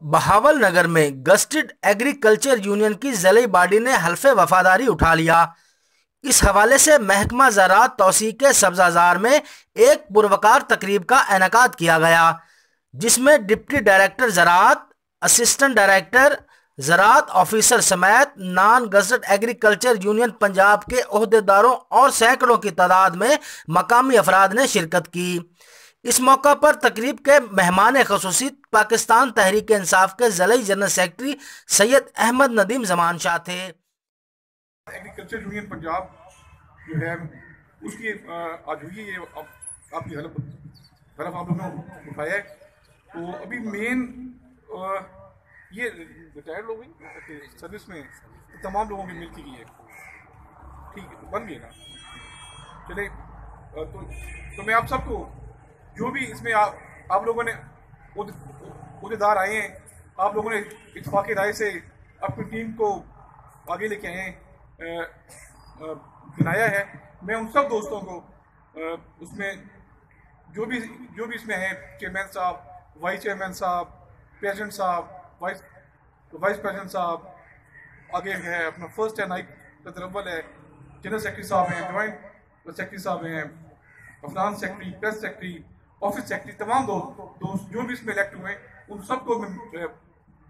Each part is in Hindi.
बहावल नगर में गस्टेड एग्रीकल्चर यूनियन की ज़िला बॉडी ने हल्फे वफादारी उठा लिया। इस हवाले से महकमा ज़राअत तौसीक़ के सब्ज़ाज़ार में एक पुरवकार तकरीब का इनेकाद किया गया, जिसमें डिप्टी डायरेक्टर ज़राअत, असिस्टेंट डायरेक्टर ज़राअत ऑफिसर समेत non gazetted agriculture union Punjab के ओहदेदारों और सैकड़ों की तादाद में मकामी अफराद ने शिरकत की। इस मौका पर तकरीब के मेहमान ख़ुसूसी पाकिस्तान तहरीक इंसाफ के ज़िला जनरल सेक्रेटरी सैयद अहमद नदीम ज़मान शाह थे। एग्रीकल्चर यूनियन पंजाब जो है उसकी आज हुई है, आपकी हलफ आप लोगों ने उठाया है। तो अभी मेन ये रिटायर्ड लोग हैं सर्विस में, तो तमाम लोगों की मिलती की है, ठीक है, बन गए ना चले। तो मैं आप सबको जो भी इसमें आप लोगों ने उहदेदार आए हैं, आप लोगों ने इत्तेफाक़ी राय से अपनी टीम को आगे लेके आए हैं, बनाया है। मैं उन सब दोस्तों को उसमें जो भी इसमें है, चेयरमैन साहब, वाइस चेयरमैन साहब, प्रेसिडेंट साहब, वाइस प्रेसिडेंट साहब, आगे है अपना फर्स्ट है नाइक अव्वल है, जनरल सेक्रेटरी साहब हैं, जॉइंट सेक्रेटरी साहब हैं, Afghan secretary, press secretary, office secretary, तमाम दोस्त जो भी इसमें इलेक्ट हुए उन सबको मैं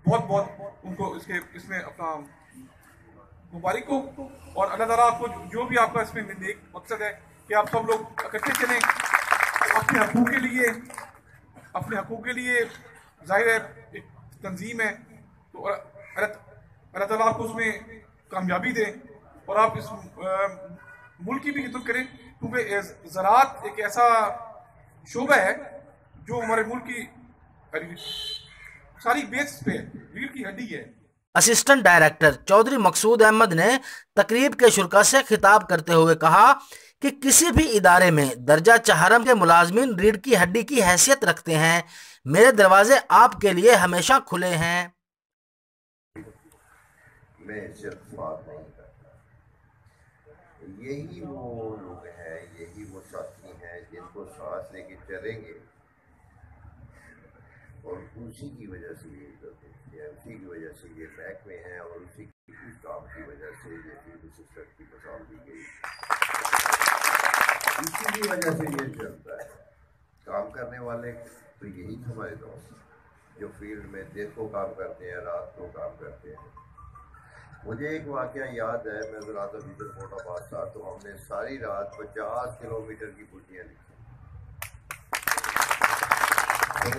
बहुत उनको इसमें अपना मुबारक हो। और अल्लाह ताला आपको जो भी आपका इसमें एक मकसद है कि आप सब लोग इकट्ठे चलें अपने हकूक़ के लिए जाहिर है एक तंजीम है, तो अल्लाह ताला आपको उसमें कामयाबी दे और आप इस मुल्क की भी खिदमत करें, क्योंकि ज़राअत एक ऐसा शोबा है जो हमारे मुल्क की सारी बेस पे रीढ़ की हड्डी है। असिस्टेंट डायरेक्टर चौधरी मकसूद अहमद ने तकरीब के शुरा से खिताब करते हुए कहा कि किसी भी इदारे में दर्जा चहारम के मुलाजमीन रीढ़ की हड्डी की हैसियत रखते हैं। मेरे दरवाजे आपके लिए हमेशा खुले हैं। मैं सिर्फ बात नहीं करता, यही वो लोग हैं, यही वो साथी हैं जिनको सांस लेके चलेंगे और उसी की वजह से ये करते हैं, उसी की वजह से ये बैक में हैं और उसी काम की वजह से ये सिस्टम की मिसाल दी गई, इसी की वजह से ये चलता है। काम करने वाले तो यही हमारे दोस्त जो फील्ड में दिन को काम करते हैं, रात को काम करते हैं। मुझे एक वाक़या याद है, मैं ज़रा मोटाबाद था, तो हमने सारी रात 50 किलोमीटर की पुलियाँ लिखी, तो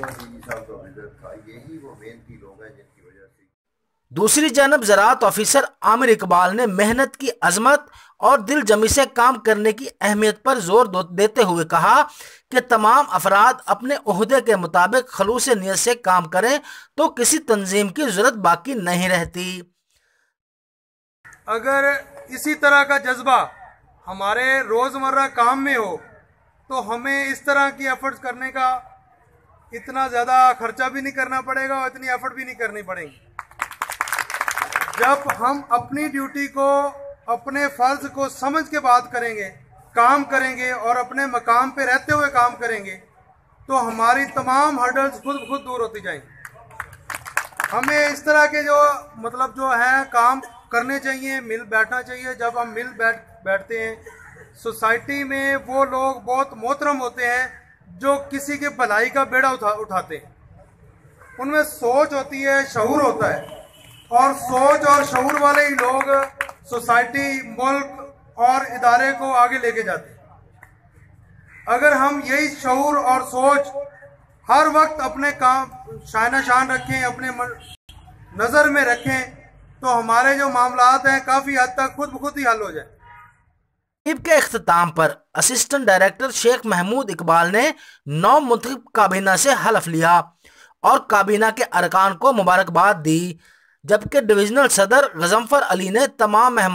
था। यही वो मेहनती लोग हैं जिनकी वजह से। दूसरी जानब ज़राअत ऑफिसर आमिर इकबाल ने मेहनत की अजमत और दिल जमी से काम करने की अहमियत पर जोर देते हुए कहा कि तमाम अफराद अपने ओहदे के मुताबिक खलूस नियत से काम करें तो किसी तंजीम की जरूरत बाकी नहीं रहती। अगर इसी तरह का जज्बा हमारे रोज़मर्रा काम में हो तो हमें इस तरह की एफर्ट्स करने का इतना ज़्यादा खर्चा भी नहीं करना पड़ेगा और इतनी एफर्ट भी नहीं करनी पड़ेगी। जब हम अपनी ड्यूटी को, अपने फ़र्ज को समझ के बात करेंगे, काम करेंगे और अपने मकाम पे रहते हुए काम करेंगे तो हमारी तमाम हर्डल्स खुद दूर होती जाएंगी। हमें इस तरह के जो है काम करने चाहिए, मिल बैठना चाहिए। जब हम मिल बैठते हैं सोसाइटी में, वो लोग बहुत मोहतरम होते हैं जो किसी के भलाई का बेड़ा उठाते हैं। उनमें सोच होती है, शऊर होता है, और सोच और शऊर वाले ही लोग सोसाइटी, मुल्क और इदारे को आगे लेके जाते हैं। अगर हम यही शऊर और सोच हर वक्त अपने काम शान शान रखें, अपने नज़र में रखें, तो हमारे जो मामलात हैं काफ़ी हद तक खुद ही हल हो जाए। तकरीब के इख्तिताम पर असिस्टेंट डायरेक्टर शेख महमूद इकबाल ने नौ मुंतखब काबीना से हलफ लिया और काबीना के अरकान को मुबारकबाद दी, जबकि डिविजनल सदर गजनफर अली ने तमाम मेहमान